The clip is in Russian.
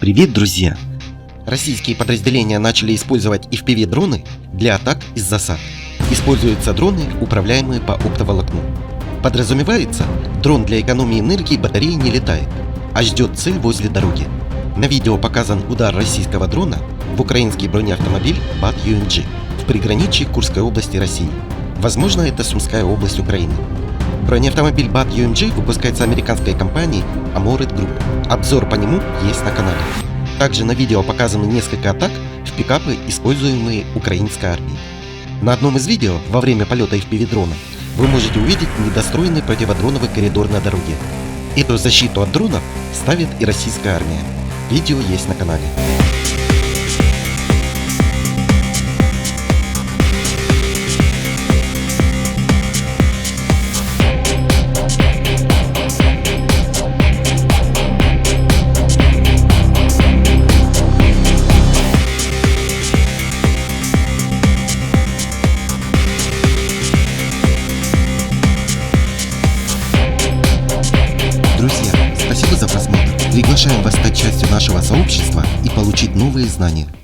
Привет, друзья! Российские подразделения начали использовать FPV-дроны для атак из засад. Используются дроны, управляемые по оптоволокну. Подразумевается, дрон для экономии энергии батареи не летает, а ждет цель возле дороги. На видео показан удар российского дрона в украинский бронеавтомобиль БАТ-ЮМГ в приграничье Курской области России. Возможно, это Сумская область Украины. Бронеавтомобиль БАТ-ЮМГ выпускается американской компанией Amoret Group. Обзор по нему есть на канале. Также на видео показаны несколько атак в пикапы, используемые украинской армией. На одном из видео во время полета FPV-дрона вы можете увидеть недостроенный противодроновый коридор на дороге. Эту защиту от дронов ставит и российская армия. Видео есть на канале. Друзья, спасибо за просмотр. Приглашаем вас стать частью нашего сообщества и получить новые знания.